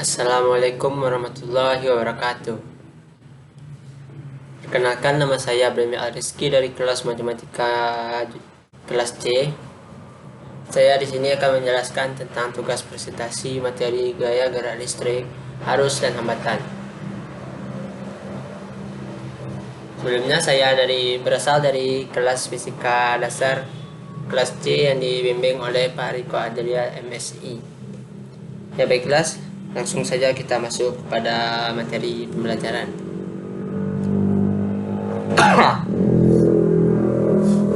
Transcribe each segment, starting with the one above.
Assalamualaikum warahmatullahi wabarakatuh. Perkenalkan, nama saya Bremi Al-Rizky dari kelas Matematika kelas C. Saya di sini akan menjelaskan tentang tugas presentasi materi gaya gerak listrik, arus, dan hambatan. Sebelumnya saya berasal dari kelas Fisika Dasar kelas C yang dibimbing oleh Pak Riko Adria MSI. Ya baiklah, langsung saja kita masuk pada materi pembelajaran.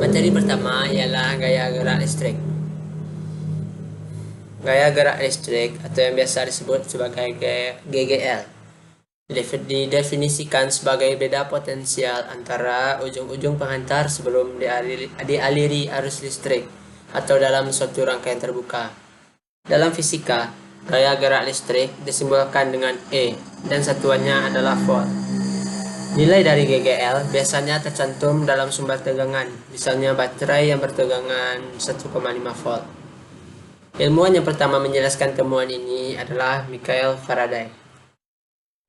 Materi pertama ialah gaya gerak listrik. Gaya gerak listrik atau yang biasa disebut sebagai GGL didefinisikan sebagai beda potensial antara ujung-ujung penghantar sebelum dialiri arus listrik atau dalam suatu rangkaian terbuka. Dalam fisika, gaya gerak listrik disimbolkan dengan E dan satuannya adalah volt. Nilai dari GGL biasanya tercantum dalam sumber tegangan, misalnya baterai yang bertegangan 1,5 volt. Ilmuwan yang pertama menjelaskan temuan ini adalah Michael Faraday.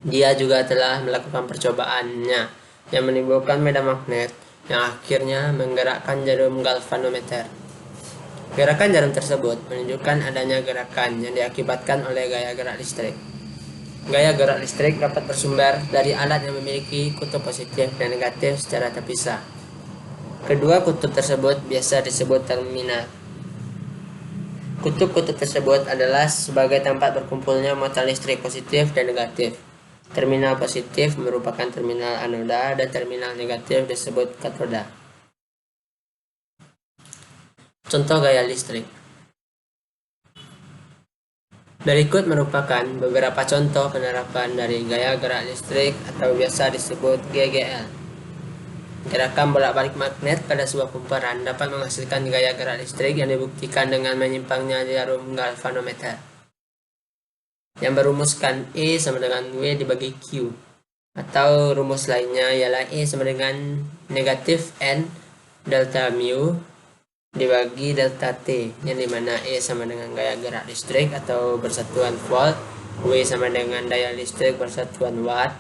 Dia juga telah melakukan percobaannya yang menimbulkan medan magnet yang akhirnya menggerakkan jarum galvanometer. Gerakan jarum tersebut menunjukkan adanya gerakan yang diakibatkan oleh gaya gerak listrik. Gaya gerak listrik dapat bersumber dari alat yang memiliki kutub positif dan negatif secara terpisah. Kedua kutub tersebut biasa disebut terminal. Kutub-kutub tersebut adalah sebagai tempat berkumpulnya muatan listrik positif dan negatif. Terminal positif merupakan terminal anoda dan terminal negatif disebut katoda. Contoh gaya listrik. Berikut merupakan beberapa contoh penerapan dari gaya gerak listrik atau biasa disebut GGL. Gerakan bolak-balik magnet pada sebuah kumparan dapat menghasilkan gaya gerak listrik yang dibuktikan dengan menyimpangnya jarum galvanometer yang berumuskan E sama dengan W dibagi Q, atau rumus lainnya ialah E sama dengan negatif N delta mu dibagi delta T, yang dimana E sama dengan gaya gerak listrik atau bersatuan volt, W sama dengan daya listrik bersatuan watt,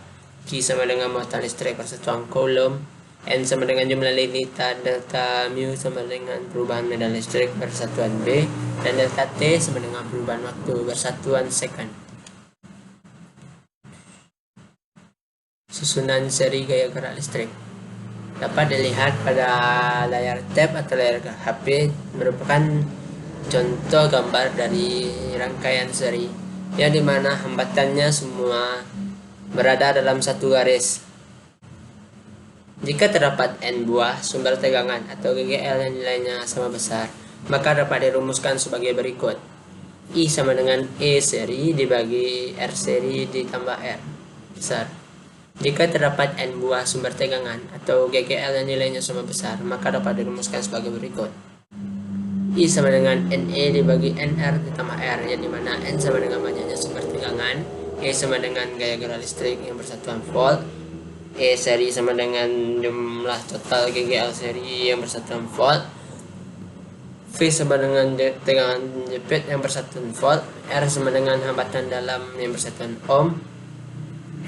Q sama dengan muatan listrik bersatuan coulomb, N sama dengan jumlah linitan, delta mu sama dengan perubahan medan listrik bersatuan B, dan delta T sama dengan perubahan waktu bersatuan second. Susunan seri gaya gerak listrik dapat dilihat pada layar tab atau layar HP, merupakan contoh gambar dari rangkaian seri yang dimana hambatannya semua berada dalam satu garis. Jika terdapat N buah sumber tegangan atau GGL yang nilainya sama besar, maka dapat dirumuskan sebagai berikut. I sama dengan E seri dibagi R seri ditambah R besar. Jika terdapat N buah sumber tegangan atau GGL yang nilainya sama besar, maka dapat dirumuskan sebagai berikut. I sama dengan NE dibagi NR ditambah R, yang dimana N sama dengan banyaknya sumber tegangan, E sama dengan gaya gerak listrik yang bersatuan volt, E seri sama dengan jumlah total GGL seri yang bersatuan volt, V sama dengan tegangan jepit yang bersatuan volt, R sama dengan hambatan dalam yang bersatuan ohm,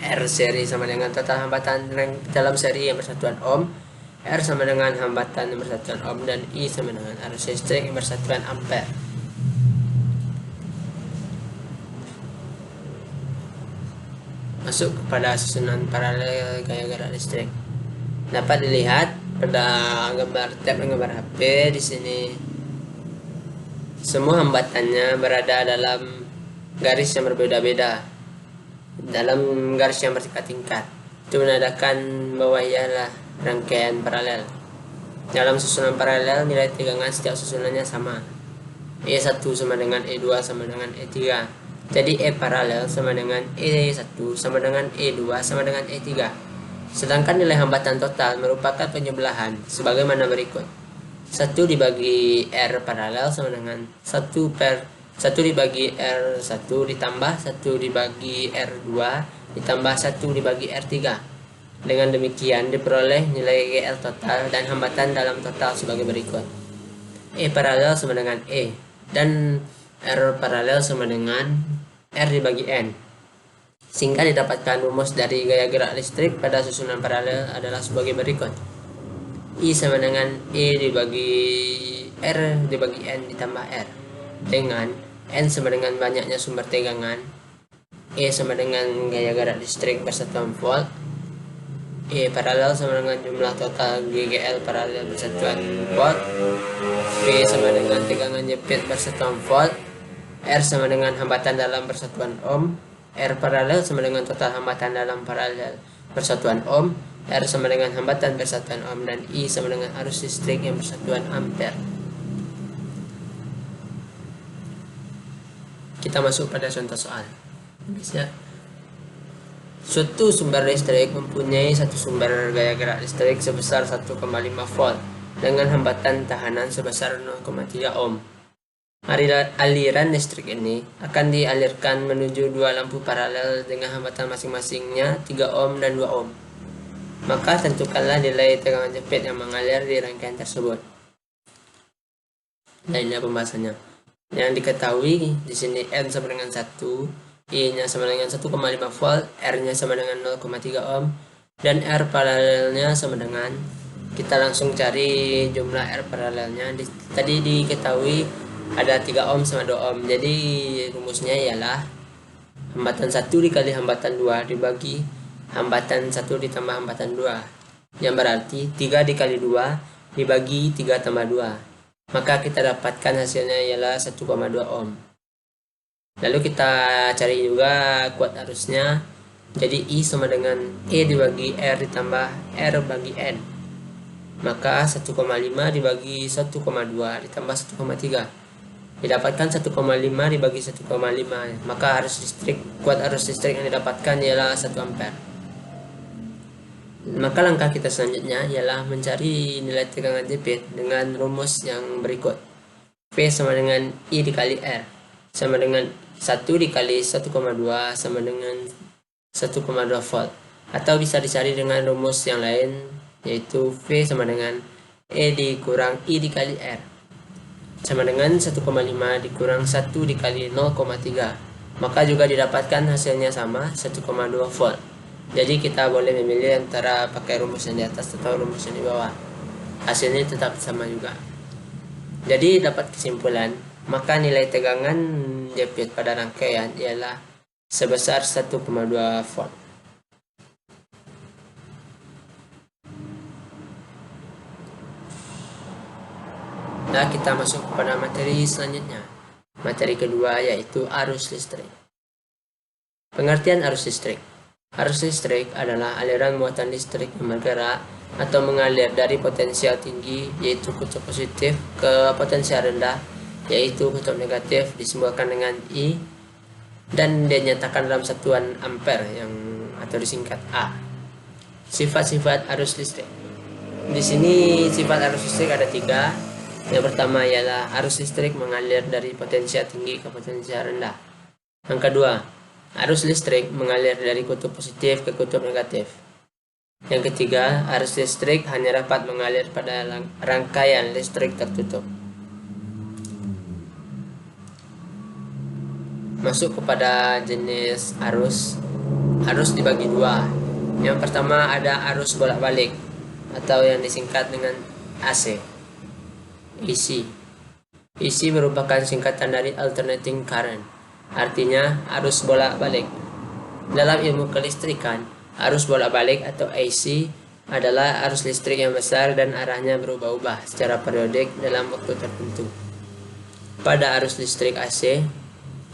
R seri sama dengan total hambatan dalam seri yang bersatuan ohm, R sama dengan hambatan yang bersatuan ohm, dan I sama dengan arus listrik yang bersatuan ampere. Masuk kepada susunan paralel gaya gerak listrik. Dapat dilihat pada gambar tab dan gambar HP di sini. Semua hambatannya berada dalam garis yang berbeda-beda, dalam garis yang bertingkat-tingkat. Itu menandakan bahwa ialah rangkaian paralel. Dalam susunan paralel, nilai tegangan setiap susunannya sama. E1 sama dengan E2 sama dengan E3. Jadi E paralel sama dengan E1 sama dengan E2 sama dengan E3. Sedangkan nilai hambatan total merupakan penyebelahan sebagaimana berikut. 1 dibagi R paralel sama dengan 1 dibagi R1 ditambah 1 dibagi R2 ditambah 1 dibagi R3. Dengan demikian diperoleh nilai GL total dan hambatan dalam total sebagai berikut. E paralel sama dengan E dan R paralel sama dengan R dibagi N. Sehingga didapatkan rumus dari gaya gerak listrik pada susunan paralel adalah sebagai berikut. I sama dengan E dibagi R dibagi N ditambah R, dengan N sama dengan banyaknya sumber tegangan, E sama dengan gaya gerak listrik bersatuan volt, E paralel sama dengan jumlah total GGL paralel bersatuan volt, P sama dengan tegangan jepit bersatuan volt, R sama dengan hambatan dalam bersatuan ohm, R paralel sama dengan total hambatan dalam paralel bersatuan ohm, R sama dengan hambatan bersatuan ohm, dan I sama dengan arus listrik yang bersatuan ampere. Kita masuk pada contoh soal. Bisa. Suatu sumber listrik mempunyai satu sumber gaya gerak listrik sebesar 1,5 volt dengan hambatan tahanan sebesar 0,3 ohm. Aliran listrik ini akan dialirkan menuju dua lampu paralel dengan hambatan masing-masingnya 3 ohm dan 2 ohm. Maka tentukanlah nilai tegangan jepit yang mengalir di rangkaian tersebut. Lainnya pembahasannya. Yang diketahui di sini N sama dengan 1, I-nya sama dengan 1,5 volt, R-nya sama dengan 0,3 ohm, dan R paralelnya sama dengan, kita langsung cari jumlah R paralelnya. Tadi diketahui ada 3 ohm sama 2 ohm. Jadi rumusnya ialah hambatan 1 dikali hambatan 2 dibagi hambatan 1 ditambah hambatan 2. Yang berarti 3 dikali 2 dibagi 3 tambah 2. Maka kita dapatkan hasilnya ialah 1,2 ohm. Lalu kita cari juga kuat arusnya. Jadi I sama dengan E dibagi R ditambah R bagi N. Maka 1,5 dibagi 1,2 ditambah 1,3. Didapatkan 1,5 dibagi 1,5, maka kuat arus listrik yang didapatkan ialah 1 ampere. Maka langkah kita selanjutnya ialah mencari nilai tegangan jepit dengan rumus yang berikut. P sama dengan I dikali R sama dengan 1 dikali 1,2 sama dengan 1,2 volt. Atau bisa dicari dengan rumus yang lain, yaitu V sama dengan E dikurang I dikali R sama dengan 1,5 dikurang 1 dikali 0,3. Maka juga didapatkan hasilnya sama, 1,2 volt. Jadi kita boleh memilih antara pakai rumus yang di atas atau rumus yang di bawah. Hasilnya tetap sama juga. Jadi dapat kesimpulan, maka nilai tegangan jepit pada rangkaian ialah sebesar 1,2 volt. Nah, kita masuk kepada materi selanjutnya. Materi kedua yaitu arus listrik. Pengertian arus listrik. Arus listrik adalah aliran muatan listrik yang bergerak atau mengalir dari potensial tinggi yaitu kutub positif ke potensial rendah yaitu kutub negatif, disimbolkan dengan I, dan dinyatakan dalam satuan ampere atau disingkat A. Sifat-sifat arus listrik. Di sini sifat arus listrik ada 3. Yang pertama ialah arus listrik mengalir dari potensial tinggi ke potensial rendah. Yang kedua, arus listrik mengalir dari kutub positif ke kutub negatif. Yang ketiga, arus listrik hanya dapat mengalir pada rangkaian listrik tertutup. Masuk kepada jenis arus. Arus dibagi dua. Yang pertama ada arus bolak-balik atau yang disingkat dengan AC. AC. AC merupakan singkatan dari alternating current, artinya arus bolak-balik. Dalam ilmu kelistrikan, arus bolak-balik atau AC adalah arus listrik yang besar dan arahnya berubah-ubah secara periodik dalam waktu tertentu. Pada arus listrik AC,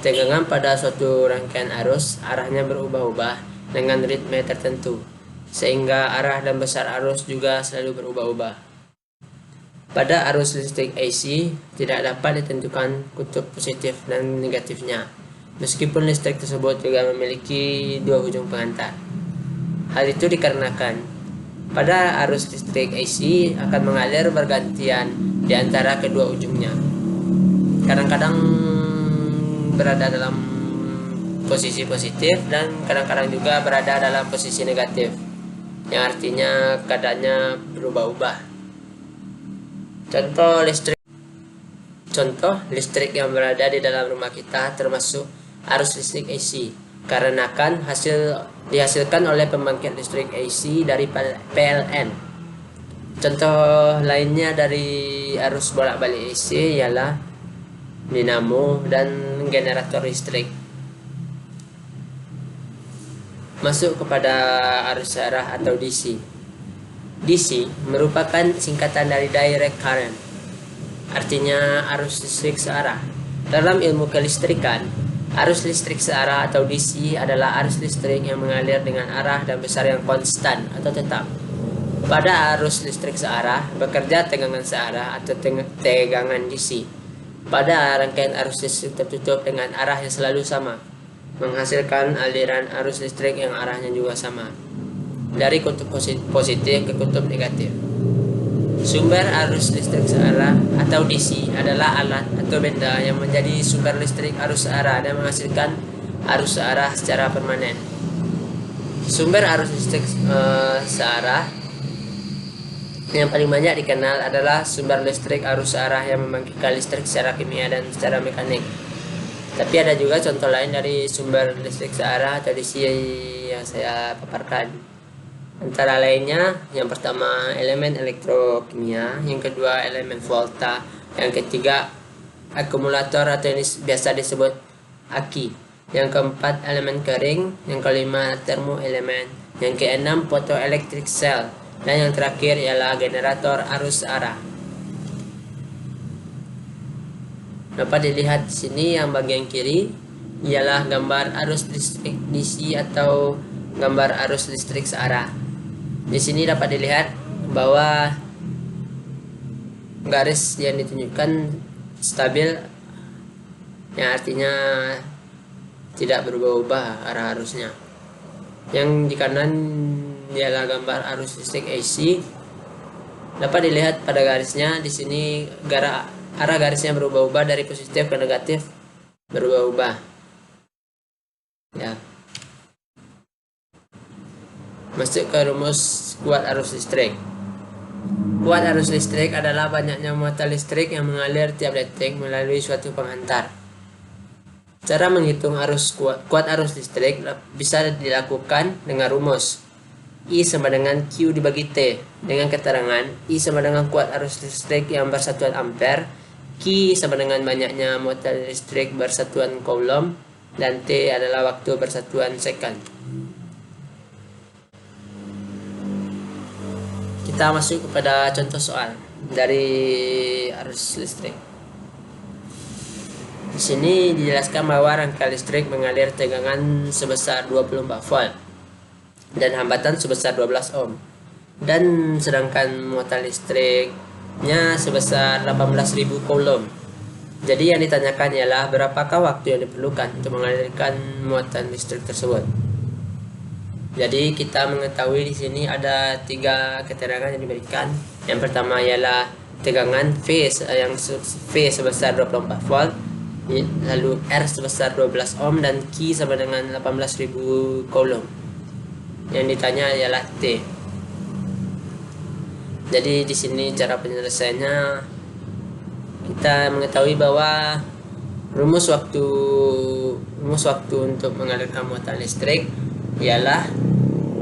tegangan pada suatu rangkaian arus arahnya berubah-ubah dengan ritme tertentu, sehingga arah dan besar arus juga selalu berubah-ubah. Pada arus listrik AC, tidak dapat ditentukan kutub positif dan negatifnya, meskipun listrik tersebut juga memiliki dua ujung pengantar. Hal itu dikarenakan pada arus listrik AC akan mengalir bergantian di antara kedua ujungnya. Kadang-kadang berada dalam posisi positif dan kadang-kadang juga berada dalam posisi negatif, yang artinya keadaannya berubah-ubah. Contoh listrik yang berada di dalam rumah kita termasuk arus listrik AC. karena dihasilkan oleh pembangkit listrik AC dari PLN. Contoh lainnya dari arus bolak-balik AC ialah dinamo dan generator listrik. Masuk kepada arus searah atau DC. DC merupakan singkatan dari direct current, artinya arus listrik searah. Dalam ilmu kelistrikan, arus listrik searah atau DC adalah arus listrik yang mengalir dengan arah dan besar yang konstan atau tetap. Pada arus listrik searah, bekerja tegangan searah atau tegangan DC. Pada rangkaian arus listrik tertutup dengan arah yang selalu sama, menghasilkan aliran arus listrik yang arahnya juga sama, dari kutub positif ke kutub negatif. Sumber arus listrik searah atau DC adalah alat atau benda yang menjadi sumber listrik arus searah dan menghasilkan arus searah secara permanen. Sumber arus listrik searah yang paling banyak dikenal adalah sumber listrik arus searah yang membangkitkan listrik secara kimia dan secara mekanik. Tapi ada juga contoh lain dari sumber listrik searah atau DC yang saya paparkan. Antara lainnya, yang pertama elemen elektrokimia, yang kedua elemen volta, yang ketiga akumulator atau ini biasa disebut aki, yang keempat elemen kering, yang kelima termoelemen, yang keenam photoelectric cell, dan yang terakhir ialah generator arus searah. Dapat dilihat di sini yang bagian kiri ialah gambar arus listrik DC atau gambar arus listrik searah. Di sini dapat dilihat bahwa garis yang ditunjukkan stabil, yang artinya tidak berubah-ubah arah arusnya. Yang di kanan ialah gambar arus listrik AC. Dapat dilihat pada garisnya di sini arah garisnya berubah-ubah dari positif ke negatif, berubah-ubah. Ya. Masuk ke rumus kuat arus listrik. Kuat arus listrik adalah banyaknya muatan listrik yang mengalir tiap detik melalui suatu penghantar. Cara menghitung arus kuat arus listrik bisa dilakukan dengan rumus I sama dengan Q dibagi T, dengan keterangan I sama dengan kuat arus listrik yang bersatuan ampere, Q sama dengan banyaknya muatan listrik bersatuan coulomb, dan T adalah waktu bersatuan second. Kita masuk kepada contoh soal dari arus listrik. Di sini dijelaskan bahwa rangkaian listrik mengalir tegangan sebesar 24 volt dan hambatan sebesar 12 ohm. Dan sedangkan muatan listriknya sebesar 18.000 coulomb. Jadi yang ditanyakan ialah berapakah waktu yang diperlukan untuk mengalirkan muatan listrik tersebut. Jadi kita mengetahui di sini ada 3 keterangan yang diberikan. Yang pertama ialah tegangan V sebesar 24 volt, lalu R sebesar 12 ohm dan Q sama dengan 18.000 coulomb. Yang ditanya ialah T. Jadi di sini cara penyelesaiannya kita mengetahui bahwa rumus waktu untuk mengalirkan muatan listrik ialah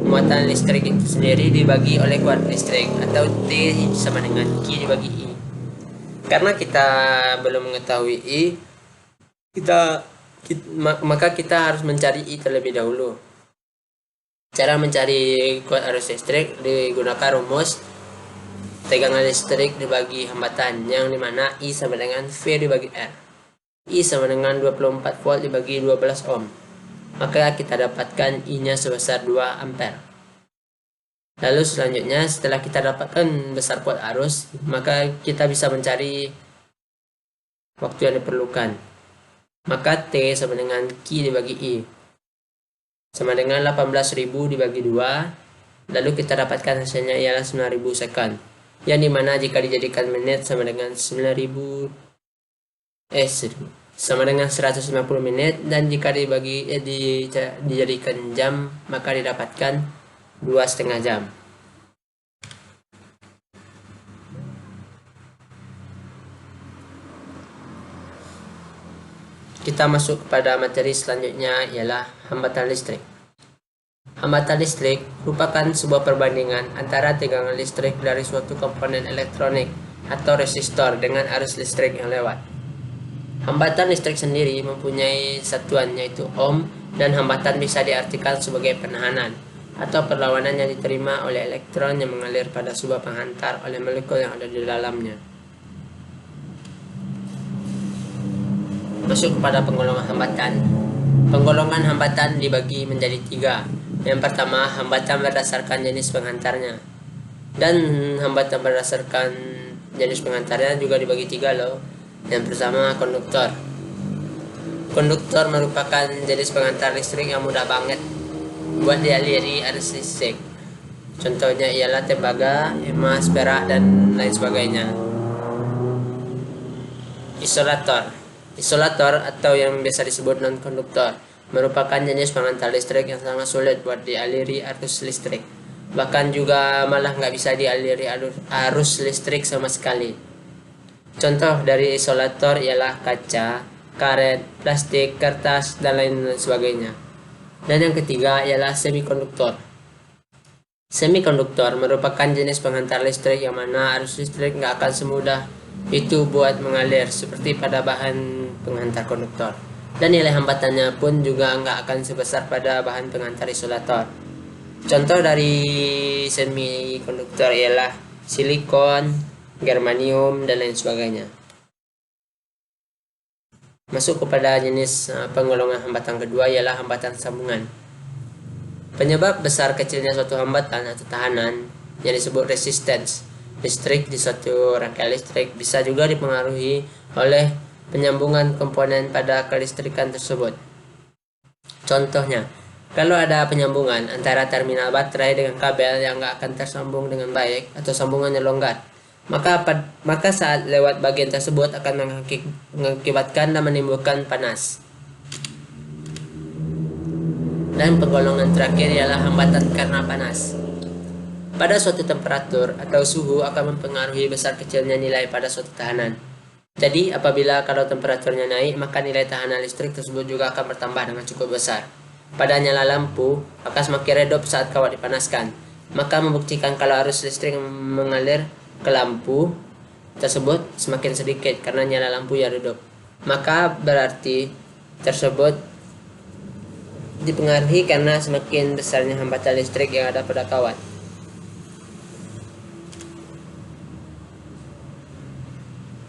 muatan listrik itu sendiri dibagi oleh kuat listrik, atau T sama dengan Q dibagi I. Karena kita belum mengetahui I, maka kita harus mencari I terlebih dahulu. Cara mencari kuat arus listrik digunakan rumus tegangan listrik dibagi hambatan, yang dimana I sama dengan V dibagi R. I sama dengan 24 volt dibagi 12 ohm. Maka kita dapatkan I-nya sebesar 2 ampere. Lalu selanjutnya setelah kita dapatkan besar kuat arus, maka kita bisa mencari waktu yang diperlukan. Maka T sama dengan Q dibagi I sama dengan 18.000 dibagi 2. Lalu kita dapatkan hasilnya ialah 9.000 second. Yang dimana jika dijadikan menit sama dengan 150 menit, dan jika dijadikan jam maka didapatkan 2,5 jam. kita masuk kepada materi selanjutnya, ialah hambatan listrik. Hambatan listrik merupakan sebuah perbandingan antara tegangan listrik dari suatu komponen elektronik atau resistor dengan arus listrik yang lewat. Hambatan listrik sendiri mempunyai satuan yaitu ohm, dan hambatan bisa diartikan sebagai penahanan atau perlawanan yang diterima oleh elektron yang mengalir pada sebuah penghantar oleh molekul yang ada di dalamnya. Masuk kepada penggolongan hambatan. Penggolongan hambatan dibagi menjadi 3. Yang pertama, hambatan berdasarkan jenis penghantarnya. Dan hambatan berdasarkan jenis penghantarnya juga dibagi 3 loh. Yang pertama, konduktor. Konduktor merupakan jenis penghantar listrik yang mudah banget buat dialiri arus listrik. Contohnya ialah tembaga, emas, perak, dan lain sebagainya. Isolator. Isolator atau yang biasa disebut non-konduktor merupakan jenis penghantar listrik yang sangat sulit buat dialiri arus listrik. Bahkan juga malah nggak bisa dialiri arus listrik sama sekali. Contoh dari isolator ialah kaca, karet, plastik, kertas, dan lain sebagainya. Dan yang ketiga ialah semikonduktor. Semikonduktor merupakan jenis penghantar listrik yang mana arus listrik nggak akan semudah itu buat mengalir seperti pada bahan penghantar konduktor, dan nilai hambatannya pun juga nggak akan sebesar pada bahan penghantar isolator. Contoh dari semikonduktor ialah silikon, germanium, dan lain sebagainya. Masuk kepada jenis penggolongan hambatan kedua ialah hambatan sambungan. Penyebab besar kecilnya suatu hambatan atau tahanan yang disebut resistance listrik di suatu rangkaian listrik bisa juga dipengaruhi oleh penyambungan komponen pada kelistrikan tersebut. Contohnya, kalau ada penyambungan antara terminal baterai dengan kabel yang nggak akan tersambung dengan baik atau sambungannya longgar, maka saat lewat bagian tersebut akan mengakibatkan dan menimbulkan panas. Dan penggolongan terakhir ialah hambatan karena panas. Pada suatu temperatur atau suhu akan mempengaruhi besar kecilnya nilai pada suatu tahanan. Jadi, apabila kalau temperaturnya naik, maka nilai tahanan listrik tersebut juga akan bertambah dengan cukup besar. Pada nyala lampu, akan semakin redup saat kawat dipanaskan. Maka membuktikan kalau arus listrik mengalir ke lampu tersebut semakin sedikit karena nyala lampu yang redup. Maka berarti tersebut dipengaruhi karena semakin besarnya hambatan listrik yang ada pada kawat.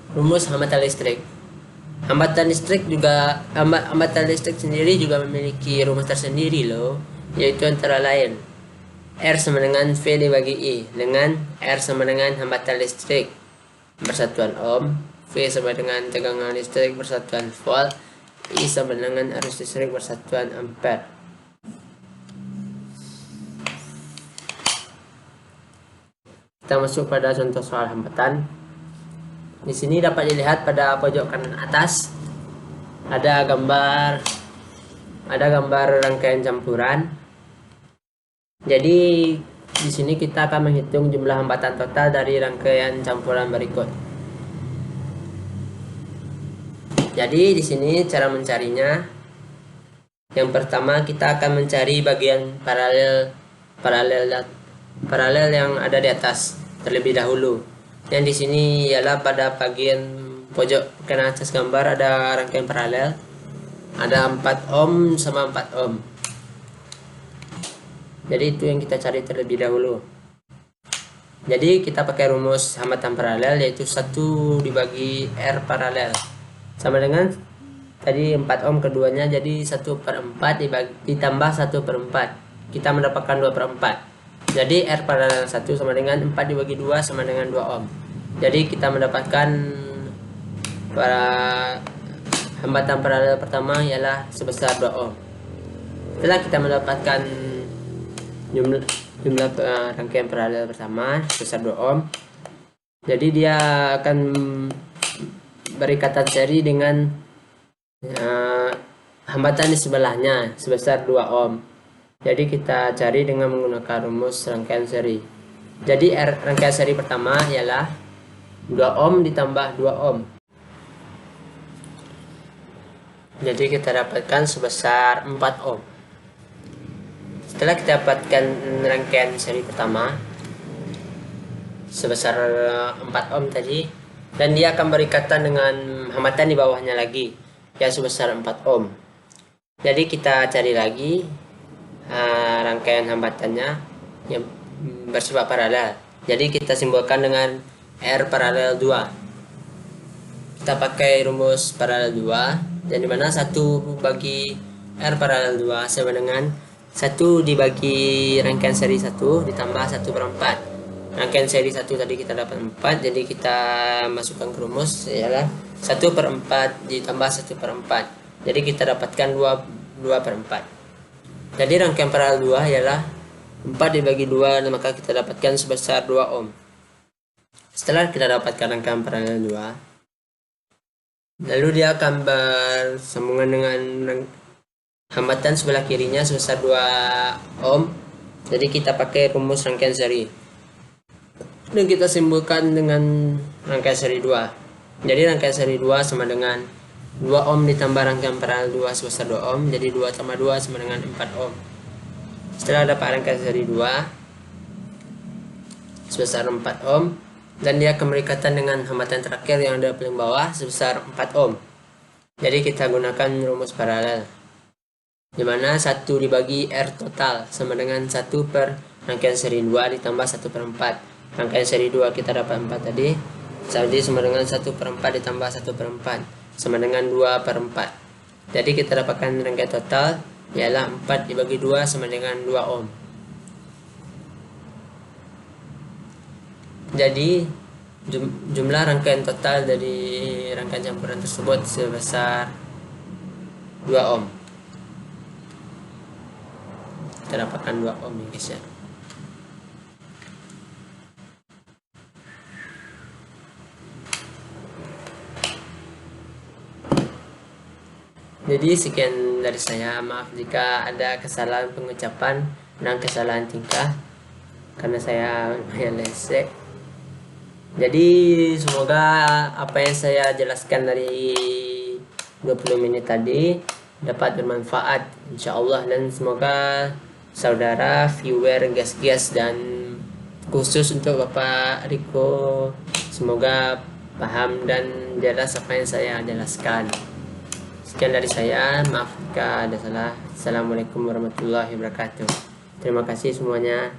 Rumus hambatan listrik. Hambatan listrik sendiri juga memiliki rumus tersendiri loh, yaitu antara lain R sama dengan V dibagi I, dengan R sama dengan hambatan listrik bersatuan ohm, V sama dengan tegangan listrik bersatuan volt, I sama dengan arus listrik bersatuan ampere. Kita masuk pada contoh soal hambatan. Di sini dapat dilihat pada pojok kanan atas ada gambar rangkaian campuran. Jadi di sini kita akan menghitung jumlah hambatan total dari rangkaian campuran berikut. Jadi di sini cara mencarinya. Yang pertama kita akan mencari bagian paralel yang ada di atas terlebih dahulu. Yang di sini ialah pada bagian pojok kanan atas gambar ada rangkaian paralel, ada 4 ohm sama 4 ohm. Jadi itu yang kita cari terlebih dahulu. Jadi kita pakai rumus hambatan paralel, yaitu 1 dibagi R paralel sama dengan tadi 4 ohm keduanya, jadi 1/4 ditambah 1/4, kita mendapatkan 2/4. Jadi R paralel 1 sama dengan 4 dibagi 2 sama dengan 2 ohm. Jadi kita mendapatkan para hambatan paralel pertama ialah sebesar 2 ohm. Setelah kita mendapatkan jumlah rangkaian paralel pertama sebesar 2 ohm, jadi dia akan berikatan seri dengan hambatan di sebelahnya sebesar 2 ohm. Jadi kita cari dengan menggunakan rumus rangkaian seri. Jadi rangkaian seri pertama ialah 2 ohm ditambah 2 ohm. Jadi kita dapatkan sebesar 4 ohm. Setelah kita dapatkan rangkaian seri pertama sebesar 4 ohm tadi, dan dia akan berikatan dengan hambatan di bawahnya lagi yang sebesar 4 ohm. Jadi kita cari lagi rangkaian hambatannya yang bersifat paralel. Jadi kita simbolkan dengan R paralel 2. Kita pakai rumus paralel 2, dan dimana 1 bagi R paralel 2 sama dengan 1 dibagi rangkaian seri 1 ditambah 1/4. Rangkaian seri 1 tadi kita dapat 4, jadi kita masukkan ke rumus ialah 1/4 ditambah 1/4. Jadi kita dapatkan 2/4. Jadi rangkaian paralel 2 ialah 4 dibagi 2, maka kita dapatkan sebesar 2 ohm. Setelah kita dapatkan rangkaian paralel 2, lalu dia akan bersambungan dengan hambatan sebelah kirinya sebesar 2 ohm. Jadi kita pakai rumus rangkaian seri, dan kita simbolkan dengan rangkaian seri 2. Jadi rangkaian seri 2 sama dengan 2 ohm ditambah rangkaian paralel 2 sebesar 2 ohm. Jadi 2 tambah 2 sama dengan 4 ohm. Setelah dapat rangkaian seri 2 sebesar 4 ohm, dan dia akan berikatan dengan hambatan terakhir yang ada paling bawah sebesar 4 ohm. Jadi kita gunakan rumus paralel, dimana 1 dibagi R total sama dengan 1 per rangkaian seri 2 ditambah 1/4. Rangkaian seri 2 kita dapat 4 tadi, jadi sama dengan 1/4 ditambah 1/4 sama dengan 2/4. Jadi kita dapatkan rangkaian total ialah 4 dibagi 2 sama dengan 2 ohm. Jadi jumlah rangkaian total dari rangkaian campuran tersebut sebesar 2 ohm. Kita dapatkan 2 ohm ya guys ya. Jadi sekian dari saya, maaf jika ada kesalahan pengucapan dan kesalahan tingkah karena saya lumayan lesek. Jadi semoga apa yang saya jelaskan dari 20 menit tadi dapat bermanfaat insyaallah, dan semoga saudara viewer, guys dan khusus untuk Bapak Riko semoga paham dan jelas apa yang saya jelaskan. Sekian dari saya, maaf jika ada salah. Assalamualaikum warahmatullahi wabarakatuh. Terima kasih semuanya.